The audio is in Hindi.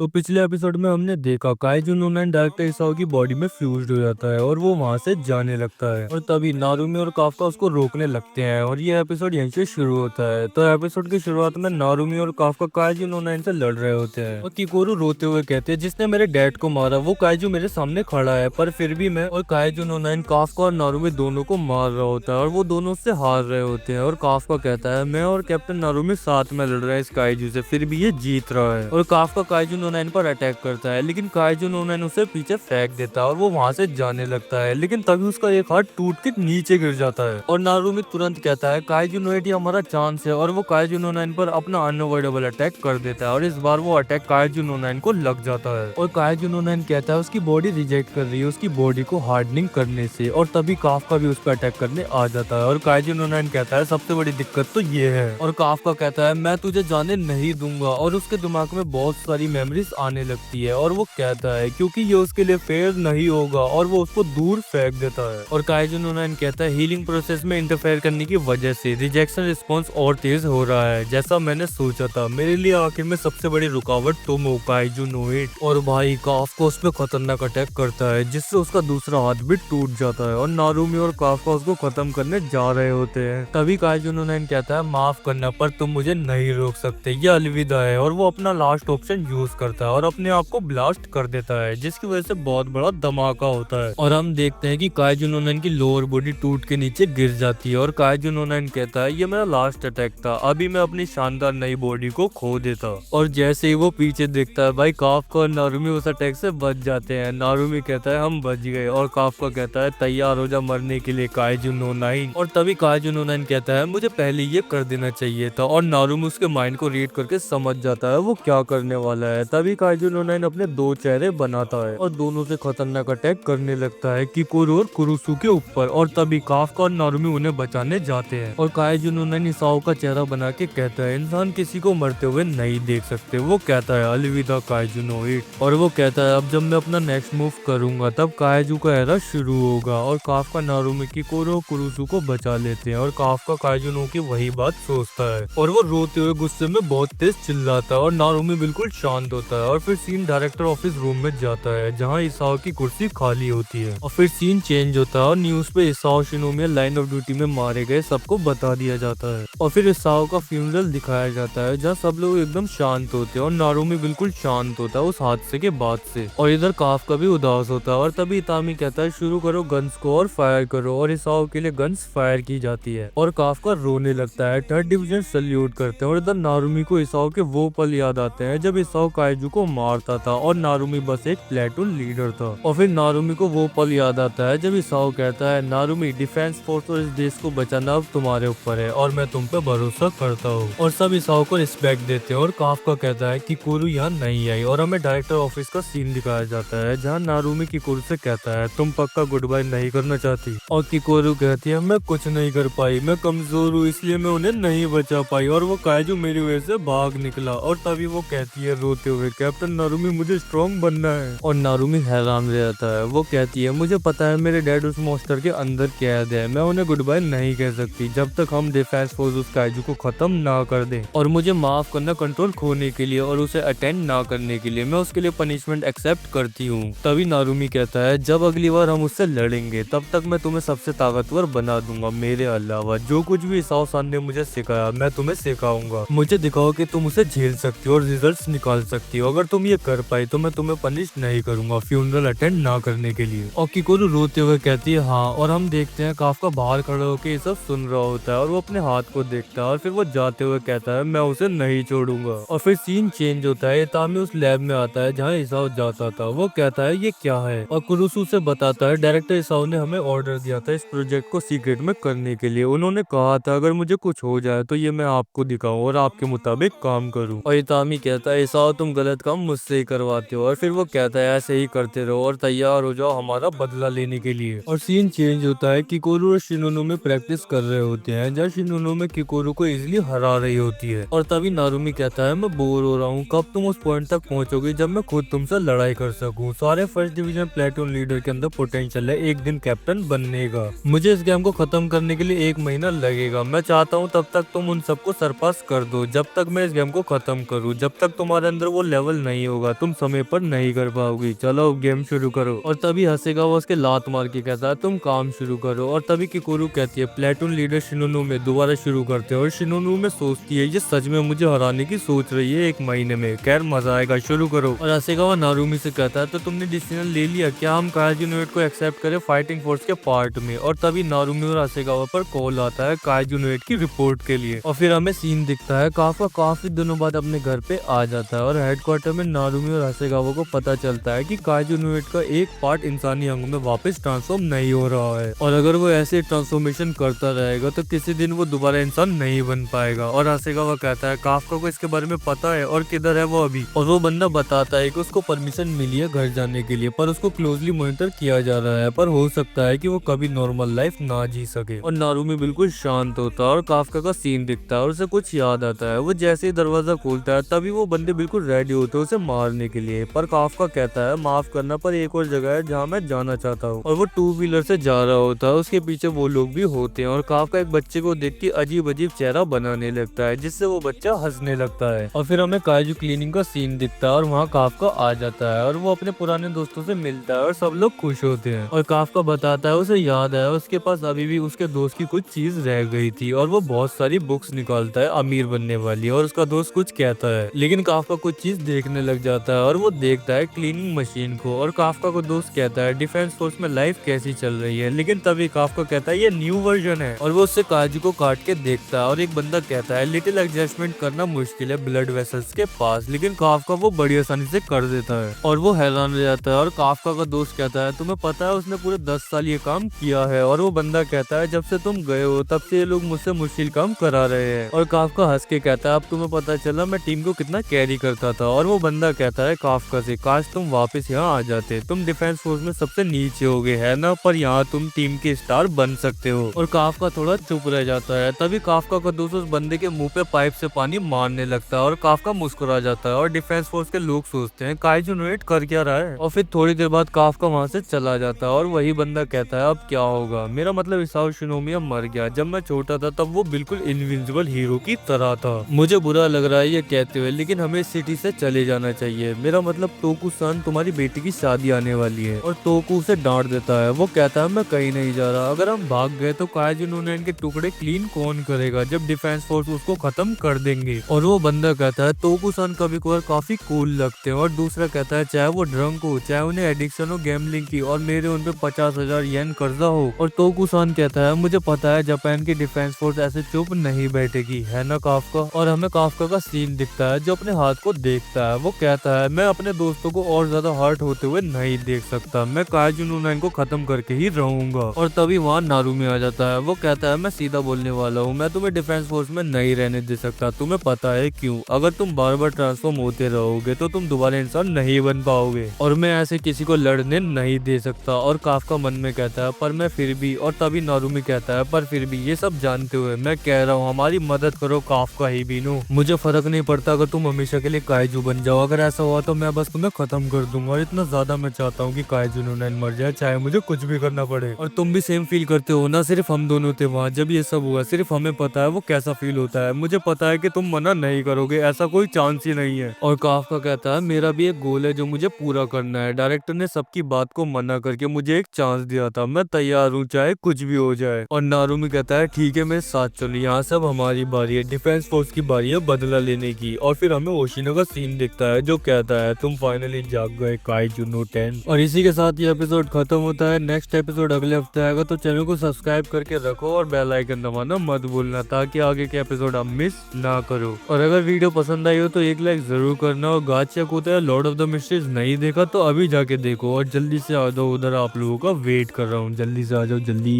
तो पिछले एपिसोड में हमने देखा काइजू नूनन डायरेक्टर इसाओ की बॉडी में फ्यूज्ड हो जाता है और वो वहां से जाने लगता है और तभी नारुमी और काफका उसको रोकने लगते हैं और ये एपिसोड यहीं से शुरू होता है। तो एपिसोड की शुरुआत में नारुमी और काफका काइजू नूनन से लड़ रहे होते हैं और किकोरू रोते हुए कहते हैं जिसने मेरे डैड को मारा वो काइजू मेरे सामने खड़ा है पर फिर भी मैं। और काइजू नूनन काफका और नारुमी दोनों को मार रहा होता है और वो दोनों उससे हार रहे होते हैं और काफका कहता है मैं और कैप्टन नारुमी साथ में लड़ रहे हैं इस काइजू से फिर भी ये जीत रहा है। और काफका काइजू नोनाइन पर अटैक करता है लेकिन काइजू नोनाइन उसे पीछे फेंक देता है और वो वहां से जाने लगता है लेकिन तभी उसका एक हाथ टूट के नीचे गिर जाता है और नारुमी तुरंत कहता है काइजू नोएट ये हमारा चांस है और वो काइजू नोनाइन पर अपना अनअवॉइडेबल अटैक कर देता है और इस बार वो अटैक काइजू नोनाइन को लग जाता है और काइजू नोनाइन कहता है उसकी बॉडी रिजेक्ट कर रही है उसकी बॉडी को हार्डनिंग करने से। और तभी काफका भी उस पर अटैक करने आ जाता है और काइजू नोनाइन कहता है सबसे बड़ी दिक्कत तो ये है। और काफका कहता है मैं तुझे जाने नहीं दूंगा और उसके दिमाग में बहुत सारी मेमोरीज आने लगती है और वो कहता है क्योंकि ये उसके लिए फेयर नहीं होगा और वो उसको दूर फेंक देता है। और काइजू नोनाइन कहता है हीलिंग प्रोसेस में इंटरफेयर करने की वजह से रिजेक्शन रिस्पॉन्स और तेज हो रहा है जैसा मैंने सोचा था। मेरे लिए आखिर में सबसे बड़ी रुकावट तुम हो काइजू नोएट। और भाई काफका उस पर खतरनाक अटैक करता है जिससे उसका दूसरा हाथ भी टूट जाता है और नारुमी और काफका उसको खत्म करने जा रहे होते हैं। तभी काइजू नोनाइन कहता है माफ करना पर तुम मुझे नहीं रोक सकते ये अलविदा है। और वो अपना लास्ट ऑप्शन यूज करता है और अपने आप को ब्लास्ट कर देता है जिसकी वजह से बहुत बड़ा धमाका होता है और हम देखते हैं कि काइजू नोनाइन की लोअर बॉडी टूट के नीचे गिर जाती है और काइजू नोनाइन कहता है ये मेरा लास्ट अटैक था अभी मैं अपनी शानदार नई बॉडी को खो देता। और जैसे ही वो पीछे देखता है भाई काफका और नारुमी उस अटैक से बच जाते हैं। नारुमी कहता है हम बच गए और काफका कहता है तैयार हो जा मरने के लिए काइजू नोनाइन। और तभी काइजू नोनाइन कहता है मुझे पहले ये कर देना चाहिए था और नारुमी उसके माइंड को रीड करके समझ जाता है वो क्या करने वाला है। तभी काइजू नोनाइन अपने दो चेहरे बनाता है और दोनों से खतरनाक अटैक करने लगता है किकोरू और कुरुसु के ऊपर। और तभी काफका और नारुमी उन्हें बचाने जाते हैं और काइजू नोनाइन इसाओ का चेहरा बना के कहता है इंसान किसी को मरते हुए नहीं देख सकते। वो कहता है अलविदा काइजू नोएट। और वो कहता है अब जब मैं अपना नेक्स्ट मूव करूंगा तब काइजू का एरा शुरू होगा। और काफका नारुमी किकोरू और कुरुसु को बचा लेते हैं और काफका काइजू नो की वही बात सोचता है और वो रोते हुए गुस्से में बहुत तेज चिल्लाता है और नारुमी बिल्कुल शांत होता है। और फिर सीन डायरेक्टर ऑफिस रूम में जाता है जहाँ इसाओ की कुर्सी खाली होती है और फिर सीन चेंज होता है और न्यूज पे इसाओ शिनोमिया लाइन ऑफ ड्यूटी में मारे गए सबको बता दिया जाता है। और फिर इसाओ का फ्यूनरल दिखाया जाता है जहाँ सब लोग एकदम शांत होते हैं और नारुमी बिल्कुल शांत होता है उस हादसे के बाद से। और इधर काफका भी उदास होता है और तभी इतामी कहता है शुरू करो गन्स को और फायर करो और इसाओ के लिए गन्स फायर की जाती है और काफका रोने लगता है। थर्ड डिवीजन सल्यूट करते हैं और इधर नारुमी को इसाओ के वो पल याद आते हैं जब इसाओ काइजू को मारता था और नारुमी बस एक प्लेटून लीडर था। और फिर नारुमी को वो पल याद आता है जब इसाओ कहता है नारुमी डिफेंस फोर्स और इस देश को बचाना अब तुम्हारे ऊपर है और मैं तुम पे भरोसा करता हूँ। और सब इसाओ को रिस्पेक्ट देते हैं और काफका कहता है कि कुरु यहाँ नहीं आई और हमें डायरेक्टर ऑफिस का सीन दिखाया जाता है जहाँ नारुमी किकोरू से कहता है तुम पक्का गुड बाय नहीं करना चाहती। और किकोरू कहती है मैं कुछ नहीं कर पाई मैं कमजोर हूँ इसलिए मैं उन्हें नहीं बचा पाई और वो काइजू मेरी वजह से भाग निकला। और तभी वो कहती है रोते हुए कैप्टन नारुमी मुझे स्ट्रॉन्ग बनना है। और नारुमी हैरान रह जाता है वो कहती है मुझे पता है मेरे डैड उस मॉन्स्टर के अंदर कैद है मैं उन्हें गुड बाय नहीं कह सकती जब तक हम डिफेंस फोर्स उस काइजू को खत्म ना कर दे। और मुझे माफ करना कंट्रोल खोने के लिए और उसे अटेंड ना करने के लिए मैं उसके लिए पनिशमेंट एक्सेप्ट करती हूँ। तभी नारुमी कहता है जब अगली बार हम उससे लड़ेंगे तब तक मैं तुम्हें सबसे ताकतवर बना दूंगा मेरे अलावा जो कुछ भी इसाओ सान ने मुझे सिखाया मैं तुम्हें सिखाऊंगा। मुझे दिखाओ कि तुम उसे झेल सकती हो और रिजल्ट्स निकाल सकती हो अगर तुम ये कर पाई तो मैं तुम्हें पनिश नहीं करूंगा फ्यूनरल अटेंड ना करने के लिए। और किकोरू रोते हुए कहती है हाँ। और हम देखते हैं काफका बाहर खड़ा होकर ये सब सुन रहा होता है और वो अपने हाथ को देखता है और फिर वो जाते हुए कहता है मैं उसे नहीं छोड़ूंगा। और फिर सीन चेंज होता है इतामी उस लैब में आता है जहाँ इसाओ जाता था वो कहता है ये क्या है और कुरुसु से बताता है डायरेक्टर इसाओ ने हमें ऑर्डर दिया था इस प्रोजेक्ट को सीक्रेट में करने के लिए उन्होंने कहा था अगर मुझे कुछ हो जाए तो ये मैं आपको दिखाऊं और आपके मुताबिक काम करूं। और इतामी कहता है इसाओ तुम गलत काम मुझसे ही करवाते हो और फिर वो कहता है ऐसे ही करते रहो और तैयार हो जाओ हमारा बदला लेने के लिए। और सीन चेंज होता है किकोरू और शिनोनोमी प्रैक्टिस कर रहे होते हैं जहाँ शिनोनोमी किकोरू को इजिली हरा रही होती है। और तभी नारुमी कहता है मैं बोर हो रहा हूँ कब तुम उस पॉइंट तक पहुंचोगे जब मैं खुद तुमसे लड़ाई कर सकूं। सारे फर्स्ट डिवीजन प्लेटून लीडर के अंदर पोटेंशियल है एक दिन कैप्टन बनने का। मुझे इस गेम को खत्म करने के लिए 1 महीना लगेगा मैं चाहता हूँ तब तक तुम उन सबको सरपास कर दो जब तक मैं इस गेम को खत्म करूँ जब तक तुम्हारे अंदर वो लेवल नहीं होगा, तुम समय पर नहीं कर पाओगी, चलो गेम शुरू करो। और तभी हसेगावा उसके लात मार के कहता है तुम काम शुरू करो। और तभी किकोरू कहती है प्लेटून लीडर शिनोनुमे दोबारा शुरू करते हैं। और शिनोनुमे सोचती है ये सच में मुझे हराने की सोच रही है 1 महीने में, खैर मजा आएगा, शुरू करो। और हसेगावा नारुमी से कहता है तो तुमने डिसीजन ले लिया क्या हम काइजू को एक्सेप्ट करें फाइटिंग फोर्स के पार्ट में। और तभी नारुमी और हसेगावा पर कॉल आता है काइजू की रिपोर्ट के लिए। और फिर हमें सीन दिखता है काफा काफी दिनों बाद अपने घर पे आ जाता है और हेडक्वार्टर में नारुमी और हसेगावा को पता चलता है कि काइजू का एक पार्ट इंसानी अंग में वापस ट्रांसफॉर्म नहीं हो रहा है और अगर वो ऐसे ट्रांसफॉर्मेशन करता रहेगा तो किसी दिन वो दोबारा इंसान नहीं बन पाएगा। और हसेगावा कहता है काफका को इसके बारे में पता है और किधर है वो अभी। और वो बंदा बताता है कि उसको परमिशन मिली है घर जाने के लिए पर उसको क्लोजली मॉनिटर किया जा रहा है, पर हो सकता है कि वो कभी नॉर्मल लाइफ ना जी सके। और नारुमी बिल्कुल शांत होता है और काफका का सीन दिखता है और उसे कुछ याद आता है। वो जैसे ही दरवाजा खोलता है तभी वो बंदे बिल्कुल रेडी होते हैं उसे मारने के लिए, पर काफका कहता है माफ करना पर एक और जगह है जहाँ मैं जाना चाहता हूँ। और वो 2 व्हीलर से जा रहा होता है, उसके पीछे वो लोग भी होते हैं और काफका एक बच्चे को देख के अजीब अजीब चेहरा बनाने लगता है जिससे वो बच्चा हंसने लगता है। और फिर हमें काइजू क्लीनिंग का सीन दिखता है और वहाँ काफका आ जाता है और वो अपने पुराने दोस्तों से मिलता है और सब लोग खुश होते हैं। और काफका बताता है उसे याद है उसके पास अभी भी उसके दोस्त की कुछ चीज रह गई थी और वो बहुत सारी बुक्स निकालता है अमीर बनने वाली। और उसका दोस्त कुछ कहता है लेकिन काफका कुछ चीज देखने लग जाता है और वो देखता है क्लीनिंग मशीन को। और काफका को दोस्त कहता है डिफेंस फोर्स में लाइफ कैसी चल रही है, लेकिन तभी काफका कहता है ये न्यू वर्जन है। और वो उससे काजू को काट के देखता है और एक बंदा कहता है लिटिल एडजस्टमेंट करना मुश्किल है ब्लड वेसल्स के पास, लेकिन काफका वो बड़ी आसानी से कर देता है। और वो हैरान रह जाता है और काफका का दोस्त कहता है तुम्हें पता है उसने पूरे 10 साल ये काम किया है। और वो बंदा कहता है जब से तुम गए हो तब से ये लोग मुझसे मुश्किल काम करा रहे हैं। और काफका हंस के कहता है अब तुम्हें पता चला मैं टीम को कितना कैरी करता था। और वो बंदा कहता है काफका से काश तुम वापस यहाँ आ जाते, तुम डिफेंस फोर्स में सबसे नीचे हो गए है ना, पर यहाँ तुम टीम के स्टार बन सकते हो। और काफका थोड़ा चुप रह जाता है। तभी काफका का दोस्त उस बंदे के मुंह पे पाइप से पानी मारने लगता है और काफका मुस्कुरा जाता है। और डिफेंस फोर्स के लोग सोचते हैं काइजू नोएट कर क्या रहा है। और फिर थोड़ी देर बाद काफका वहाँ से चला जाता है और वही बंदा कहता है अब क्या होगा, मेरा मतलब इसाओ शिनोमिया मर गया, जब मैं छोटा था तब वो बिल्कुल इनविंसिबल हीरो की तरह था। मुझे बुरा लग रहा है ये कहते हुए, लेकिन हमें इस सिटी से चले जाना चाहिए, मेरा मतलब तोकू-सान तुम्हारी बेटी की शादी आने वाली है। और तोकू उसे डांट देता है, वो कहता है मैं कहीं नहीं जा रहा, अगर हम भाग गए तो काइजू नोनेन के टुकड़े क्लीन कौन करेगा जब डिफेंस फोर्स उसको खत्म कर देंगे। और वो बंदा कहता है तोकू-सान कभी कभार काफी कूल लगते हैं। और दूसरा कहता है चाहे वो ड्रंक हो, चाहे उन्हें एडिक्शन हो गैम्बलिंग की और मेरे उन पे 50,000 येन कर्जा हो। और तोकू-सान कहता है मुझे पता है जापान की डिफेंस फोर्स ऐसे चुप नहीं बैठेगी, है ना काफका। और हमें काफका का सीन दिखता है जो अपने हाथ को देखता है, वो कहता है मैं अपने दोस्तों को और ज्यादा हर्ट होते हुए नहीं देख सकता, मैं काइजू नोनेन को खत्म करके ही रहूंगा। और तभी वहाँ नारुमी आ जाता है, वो कहता है मैं सीधा बोलने वाला हूँ, मैं तुम्हें डिफेंस फोर्स में नहीं रहने दे सकता, तुम्हें पता है क्यों, अगर तुम बार बार ट्रांसफॉर्म होते रहोगे तो तुम दोबारा इंसान नहीं बन पाओगे और मैं ऐसे किसी को लड़ने नहीं दे सकता। और काफका मन में कहता है पर मैं फिर भी। और तभी नारुमी कहता है पर फिर भी ये सब जानते हुए मैं कह रहा हूँ हमारी मदद करो काफका ही बीनो, मुझे फर्क नहीं पड़ता अगर तुम हमेशा के लिए काइजू बन जाओ, अगर ऐसा हुआ तो मैं बस तुम्हें खत्म कर दूंगा। और इतना ज्यादा मैं चाहता हूँ कि काइजू नोनेन मर जाए चाहे मुझे कुछ भी करना पड़े। और तुम भी सेम फील करते हो ना, सिर्फ हम दोनों थे वहाँ जब ये सब हुआ, सिर्फ हमें पता है वो कैसा फील होता है, मुझे पता है कि तुम मना नहीं करोगे, ऐसा कोई चांस ही नहीं है। और काफका कहता है मेरा भी एक गोल है जो मुझे पूरा करना है, डायरेक्टर ने सबकी बात को मना करके मुझे एक चांस दिया था, मैं तैयार हूँ चाहे कुछ भी हो जाए। और नारुमी कहता है ठीक है मेरे साथ चलो, यहाँ सब हमारी बारी है, डिफेंस फोर्स की बारी है बदला लेने की। और फिर हमें ओशिनो का सीन दिखता है जो कहता है तुम फाइनली जाग गए काइजू नो 10। और इसी के साथ ये एपिसोड खत्म होता है। नेक्स्ट एपिसोड अगले हफ्ते आएगा, तो चैनल को सब्सक्राइब करके रखो और बेल आइकन दबाना मत भूलना ताकि आगे के एपिसोड आप मिस ना करो। और अगर वीडियो पसंद आई हो तो एक लाइक जरूर करना। और गाचा कोता लॉर्ड ऑफ द मिस्ट्रीज नहीं देखा तो अभी जाके देखो और जल्दी से आ जाओ उधर, आप लोगों का वेट कर रहा हूँ, जल्दी से आ जाओ जल्दी।